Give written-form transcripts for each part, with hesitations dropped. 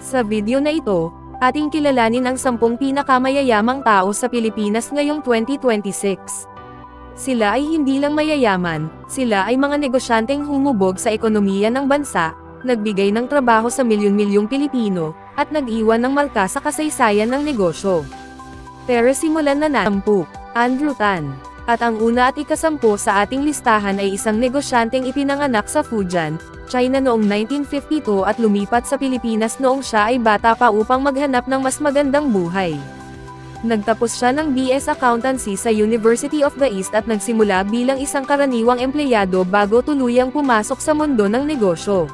Sa video na ito, ating kilalanin ang 10 pinakamayayamang tao sa Pilipinas ngayong 2026. Sila ay hindi lang mayayaman, sila ay mga negosyanteng humubog sa ekonomiya ng bansa, nagbigay ng trabaho sa milyon-milyong Pilipino, at nag-iwan ng marka sa kasaysayan ng negosyo. Pero simulan na natin. Andrew Tan. At ang una at ika-10 sa ating listahan ay isang negosyanteng ipinanganak sa Fujian, China noong 1952 at lumipat sa Pilipinas noong siya ay bata pa upang maghanap ng mas magandang buhay. Nagtapos siya ng BS Accountancy sa University of the East at nagsimula bilang isang karaniwang empleyado bago tuluyang pumasok sa mundo ng negosyo.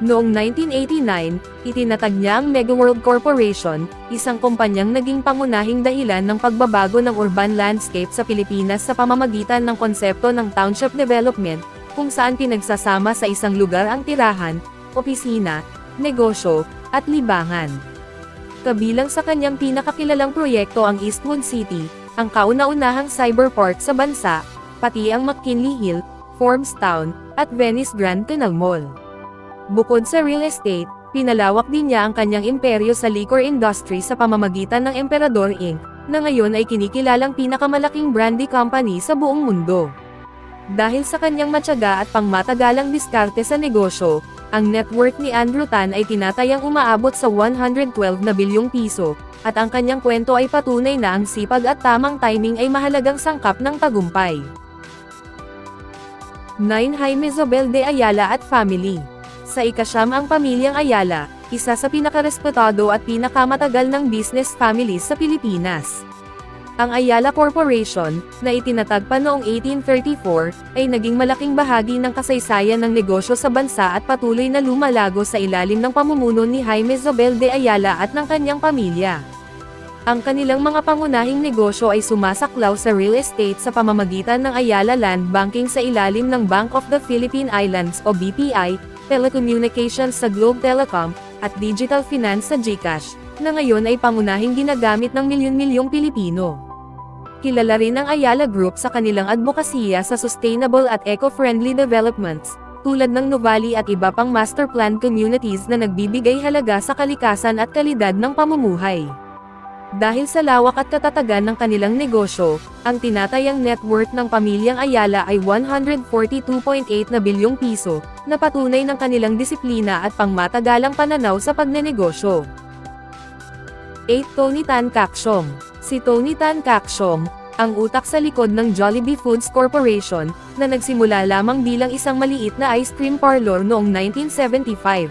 Noong 1989, itinatag niya ang Megaworld Corporation, isang kumpanyang naging pangunahing dahilan ng pagbabago ng urban landscape sa Pilipinas sa pamamagitan ng konsepto ng township development, kung saan pinagsasama sa isang lugar ang tirahan, opisina, negosyo, at libangan. Kabilang sa kanyang pinakakilalang proyekto ang Eastwood City, ang kauna-unahang cyberport sa bansa, pati ang McKinley Hill, Forbes Town, at Venice Grand Canal Mall. Bukod sa real estate, pinalawak din niya ang kanyang imperyo sa liquor industry sa pamamagitan ng Emperador Inc., na ngayon ay kinikilalang pinakamalaking brandy company sa buong mundo. Dahil sa kanyang matyaga at pangmatagalang diskarte sa negosyo, ang net worth ni Andrew Tan ay tinatayang umaabot sa 112 na bilyong piso, at ang kanyang kwento ay patunay na ang sipag at tamang timing ay mahalagang sangkap ng tagumpay. 9. Jaime Zobel de Ayala at Family. Sa ika-9 ang pamilyang Ayala, isa sa pinakarespetado at pinakamatagal ng business families sa Pilipinas. Ang Ayala Corporation, na itinatag pa noong 1834, ay naging malaking bahagi ng kasaysayan ng negosyo sa bansa at patuloy na lumalago sa ilalim ng pamumuno ni Jaime Zobel de Ayala at ng kanyang pamilya. Ang kanilang mga pangunahing negosyo ay sumasaklaw sa real estate sa pamamagitan ng Ayala Land Banking sa ilalim ng Bank of the Philippine Islands o BPI, telecommunications sa Globe Telecom, at digital finance sa GCash, na ngayon ay pangunahing ginagamit ng milyon-milyong Pilipino. Kilala rin ang Ayala Group sa kanilang advokasya sa sustainable at eco-friendly developments, tulad ng Nuvali at iba pang master plan communities na nagbibigay halaga sa kalikasan at kalidad ng pamumuhay. Dahil sa lawak at katatagan ng kanilang negosyo, ang tinatayang net worth ng pamilyang Ayala ay 142.8 na bilyong piso, na patunay ng kanilang disiplina at pangmatagalang pananaw sa pagnenegosyo. 8. Tony Tan Kacsiong. Si Tony Tan Kacsiong, ang utak sa likod ng Jollibee Foods Corporation, na nagsimula lamang bilang isang maliit na ice cream parlor noong 1975.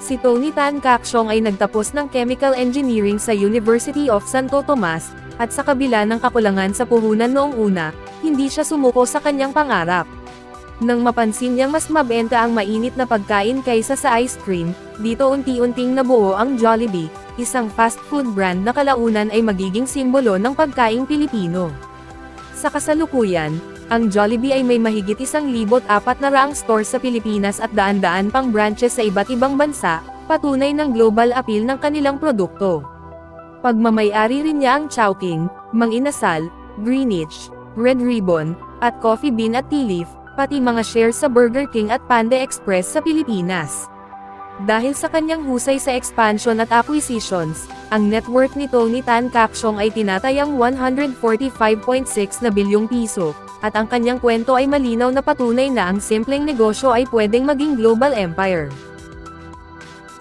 Si Tony Tan Kacsiong ay nagtapos ng Chemical Engineering sa University of Santo Tomas, at sa kabila ng kakulangan sa puhunan noong una, hindi siya sumuko sa kanyang pangarap. Nang mapansin niyang mas mabenta ang mainit na pagkain kaysa sa ice cream, dito unti-unting nabuo ang Jollibee, isang fast food brand na kalaunan ay magiging simbolo ng pagkaing Pilipino. Sa kasalukuyan, ang Jollibee ay may mahigit 1,400 stores sa Pilipinas at daan-daan pang branches sa iba't ibang bansa, patunay ng global appeal ng kanilang produkto. Pagmamay-ari rin niya ang Chowking, Mang Inasal, Greenwich, Red Ribbon, at Coffee Bean at Tea Leaf, pati mga shares sa Burger King at Panda Express sa Pilipinas. Dahil sa kanyang husay sa expansion at acquisitions, ang net worth ni Tony Tan Kacsiong ay tinatayang 145.6 na bilyong piso, at ang kanyang kwento ay malinaw na patunay na ang simpleng negosyo ay pwedeng maging global empire.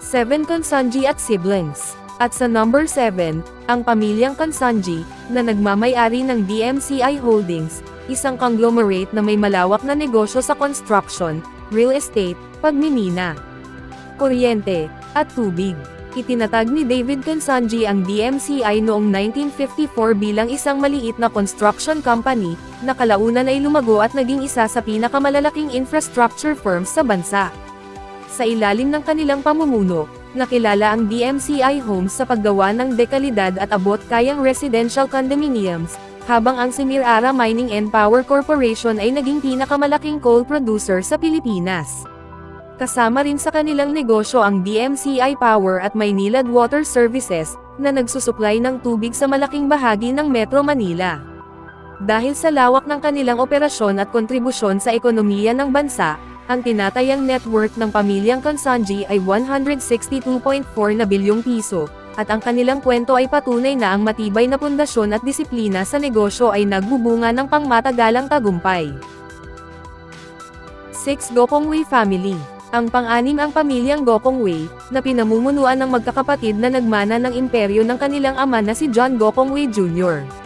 7. Consunji at Siblings. At sa number 7, ang pamilyang Consunji, na nagmamay-ari ng DMCI Holdings, isang conglomerate na may malawak na negosyo sa construction, real estate, pagmimina, kuryente, at tubig. Itinatag ni David Consunji ang DMCI noong 1954 bilang isang maliit na construction company, na kalaunan ay lumago at naging isa sa pinakamalalaking infrastructure firms sa bansa. Sa ilalim ng kanilang pamumuno, nakilala ang DMCI Homes sa paggawa ng dekalidad at abot-kayang residential condominiums, habang ang Semirara Mining and Power Corporation ay naging pinakamalaking coal producer sa Pilipinas. Kasama rin sa kanilang negosyo ang DMCI Power at Maynilad Water Services, na nagsusupply ng tubig sa malaking bahagi ng Metro Manila. Dahil sa lawak ng kanilang operasyon at kontribusyon sa ekonomiya ng bansa, Ang tinatayang net worth ng pamilyang Consanji ay 162.4 na bilyong piso, at ang kanilang kwento ay patunay na ang matibay na pundasyon at disiplina sa negosyo ay nagbubunga ng pangmatagalang tagumpay. 6. Gokongwei Family. Ang pang-anim ang pamilyang Gokongwei, na pinamumunuan ng magkakapatid na nagmana ng imperyo ng kanilang ama na si John Gokongwei Jr.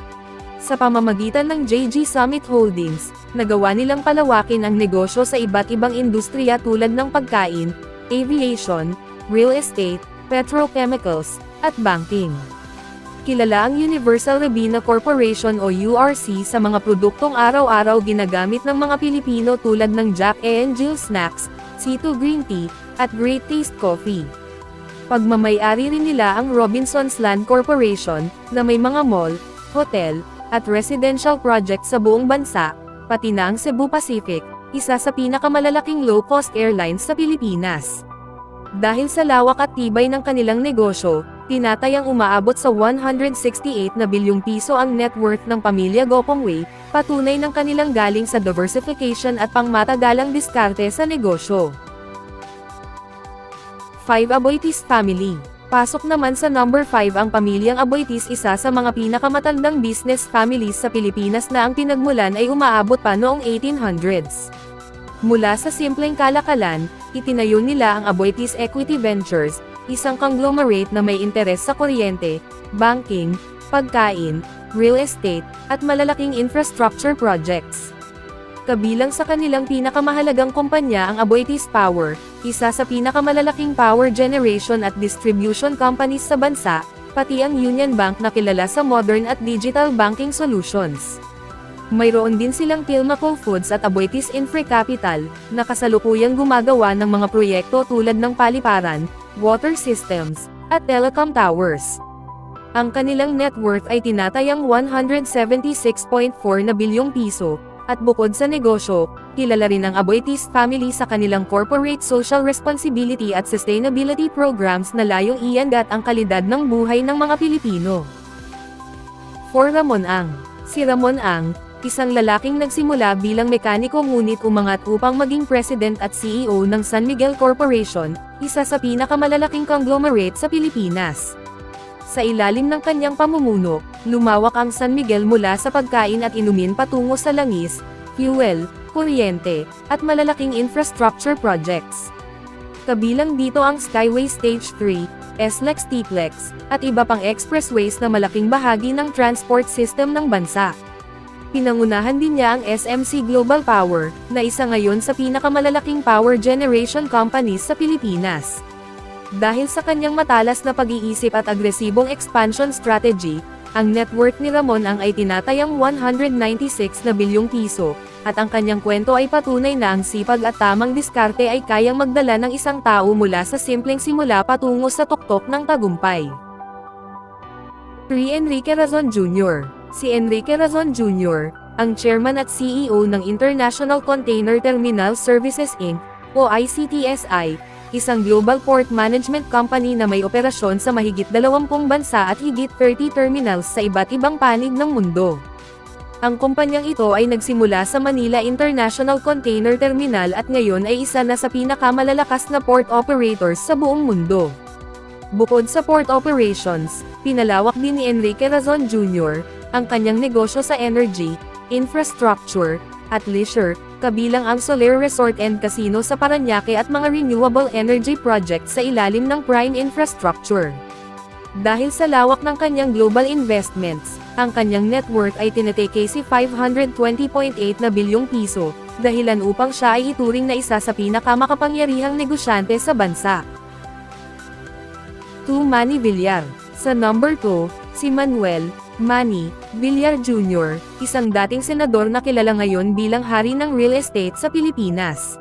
Sa pamamagitan ng JG Summit Holdings, nagawa nilang palawakin ang negosyo sa iba't ibang industriya tulad ng pagkain, aviation, real estate, petrochemicals, at banking. Kilala ang Universal Robina Corporation o URC sa mga produktong araw-araw ginagamit ng mga Pilipino tulad ng Jack and Jill Snacks, C2 Green Tea, at Great Taste Coffee. Pagmamay-ari rin nila ang Robinsons Land Corporation, na may mga mall, hotel, at residential projects sa buong bansa, pati na ang Cebu Pacific, isa sa pinakamalalaking low-cost airlines sa Pilipinas. Dahil sa lawak at tibay ng kanilang negosyo, tinatayang umaabot sa 168 na bilyong piso ang net worth ng pamilya Gokongwei, patunay ng kanilang galing sa diversification at pangmatagalang diskarte sa negosyo. 5. Aboitiz Family. Pasok naman sa number 5 ang pamilyang Aboitiz, isa sa mga pinakamatandang business families sa Pilipinas na ang pinagmulan ay umaabot pa noong 1800s. Mula sa simpleng kalakalan, itinayo nila ang Aboitiz Equity Ventures, isang conglomerate na may interes sa kuryente, banking, pagkain, real estate, at malalaking infrastructure projects. Kabilang sa kanilang pinakamahalagang kumpanya ang Aboitiz Power, isa sa pinakamalalaking power generation at distribution companies sa bansa, pati ang Union Bank na kilala sa modern at digital banking solutions. Mayroon din silang Pilmaco Foods at Aboitiz Infra Capital, na kasalukuyang gumagawa ng mga proyekto tulad ng paliparan, water systems, at telecom towers. Ang kanilang net worth ay tinatayang 176.4 na bilyong piso, at bukod sa negosyo, kilala rin ang Aboitiz family sa kanilang corporate social responsibility at sustainability programs na layong iangat ang kalidad ng buhay ng mga Pilipino. 4. Ramon Ang. Si Ramon Ang, isang lalaking nagsimula bilang mekaniko ngunit umangat upang maging president at CEO ng San Miguel Corporation, isa sa pinakamalalaking conglomerate sa Pilipinas. Sa ilalim ng kanyang pamumuno, lumawak ang San Miguel mula sa pagkain at inumin patungo sa langis, fuel, kuryente, at malalaking infrastructure projects. Kabilang dito ang Skyway Stage 3, SLEX TPLEX, at iba pang expressways na malaking bahagi ng transport system ng bansa. Pinangunahan din niya ang SMC Global Power, na isa ngayon sa pinakamalalaking power generation companies sa Pilipinas. Dahil sa kanyang matalas na pag-iisip at agresibong expansion strategy, ang net worth ni Ramon Ang ay tinatayang 196 na bilyong piso, at ang kanyang kwento ay patunay na ang sipag at tamang diskarte ay kayang magdala ng isang tao mula sa simpleng simula patungo sa tuktok ng tagumpay. 3. Enrique Razon Jr. Si Enrique Razon Jr., ang chairman at CEO ng International Container Terminal Services Inc., o ICTSI, isang global port management company na may operasyon sa mahigit 20 bansa at higit 30 terminals sa iba't ibang panig ng mundo. Ang kumpanyang ito ay nagsimula sa Manila International Container Terminal at ngayon ay isa na sa pinakamalalakas na port operators sa buong mundo. Bukod sa port operations, pinalawak din ni Enrique Razon Jr. ang kanyang negosyo sa energy, infrastructure, at leisure, kabilang ang Soler Resort and Casino sa Parañaque at mga renewable energy projects sa ilalim ng prime infrastructure. Dahil sa lawak ng kanyang global investments, ang kanyang net worth ay tinatake si 520.8 na bilyong piso, dahilan upang siya ay ituring na isa sa pinakamakapangyarihang negosyante sa bansa. 2. Manny Villar. Sa number 2, si Manuel Manny Villar Jr., isang dating senador na kilala ngayon bilang hari ng real estate sa Pilipinas.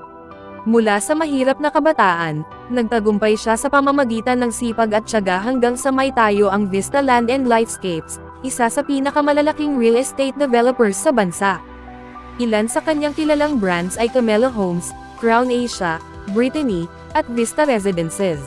Mula sa mahirap na kabataan, nagtagumpay siya sa pamamagitan ng sipag at tiyaga hanggang sa maitayo ang Vista Land and Lifescapes, isa sa pinakamalalaking real estate developers sa bansa. Ilan sa kanyang kilalang brands ay Camella Homes, Crown Asia, Brittany, at Vista Residences.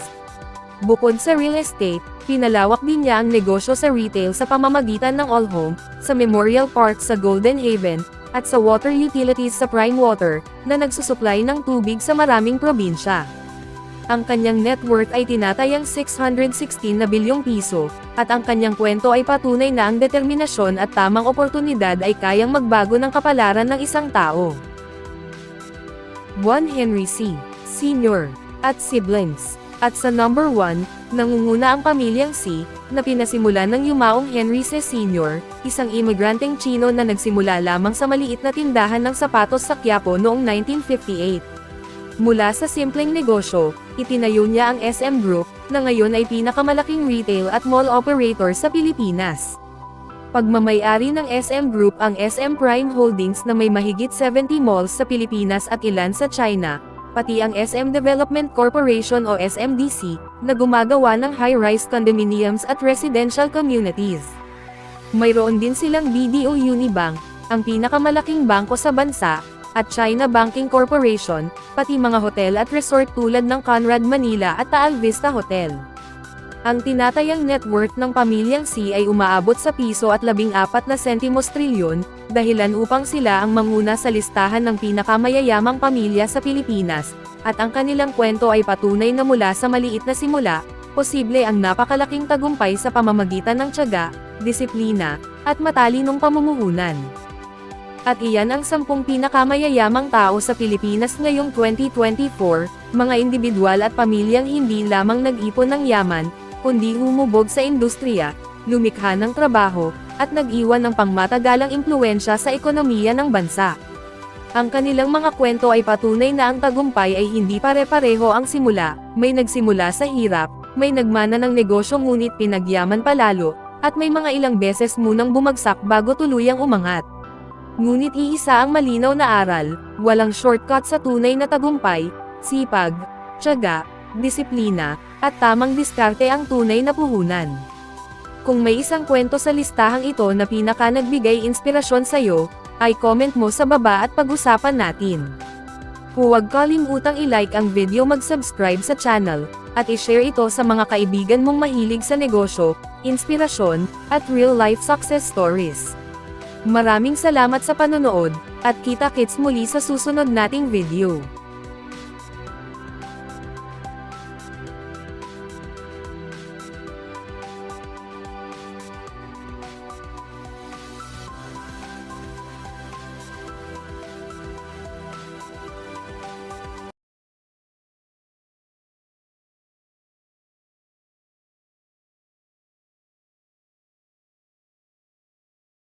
Bukod sa real estate, pinalawak din niya ang negosyo sa retail sa pamamagitan ng All Home, sa Memorial Park sa Golden Haven, at sa water utilities sa Prime Water, na nagsusupply ng tubig sa maraming probinsya. Ang kanyang net worth ay tinatayang 616 na bilyong piso, at ang kanyang kwento ay patunay na ang determinasyon at tamang oportunidad ay kayang magbago ng kapalaran ng isang tao. 1. Henry C. Sr. at siblings. At sa number 1, nangunguna ang pamilyang C, na pinasimulan ng yumaong Henry C. Sr., isang imigranteng Chino na nagsimula lamang sa maliit na tindahan ng sapatos sa Quiapo noong 1958. Mula sa simpleng negosyo, itinayo niya ang SM Group, na ngayon ay pinakamalaking retail at mall operator sa Pilipinas. Pagmamay-ari ng SM Group ang SM Prime Holdings na may mahigit 70 malls sa Pilipinas at ilan sa China, pati ang SM Development Corporation o SMDC, na gumagawa ng high-rise condominiums at residential communities. Mayroon din silang BDO Unibank, ang pinakamalaking bangko sa bansa, at China Banking Corporation, pati mga hotel at resort tulad ng Conrad Manila at Taal Vista Hotel. Ang tinatayang net worth ng pamilyang C ay umaabot sa piso at 14 na sentimos trilyon, dahilan upang sila ang manguna sa listahan ng pinakamayayamang pamilya sa Pilipinas, at ang kanilang kwento ay patunay na mula sa maliit na simula, posible ang napakalaking tagumpay sa pamamagitan ng tiyaga, disiplina, at matalinong pamumuhunan. At iyan ang 10 pinakamayayamang tao sa Pilipinas ngayong 2024, mga individual at pamilyang hindi lamang nag-ipon ng yaman, kundi humubog sa industriya, lumikha ng trabaho, at nag-iwan ng pangmatagalang impluwensya sa ekonomiya ng bansa. Ang kanilang mga kwento ay patunay na ang tagumpay ay hindi pare-pareho ang simula, may nagsimula sa hirap, may nagmana ng negosyo ngunit pinagyaman palalo, at may mga ilang beses munang bumagsak bago tuluyang umangat. Ngunit iisa ang malinaw na aral, walang shortcut sa tunay na tagumpay, sipag, tiyaga, disiplina, at tamang diskarte ang tunay na puhunan. Kung may isang kwento sa listahang ito na pinaka nagbigay inspirasyon sa'yo, ay comment mo sa baba at pag-usapan natin. Huwag kalimutang i-like ang video, mag-subscribe sa channel, at i-share ito sa mga kaibigan mong mahilig sa negosyo, inspirasyon, at real-life success stories. Maraming salamat sa panonood, at kita-kits muli sa susunod nating video.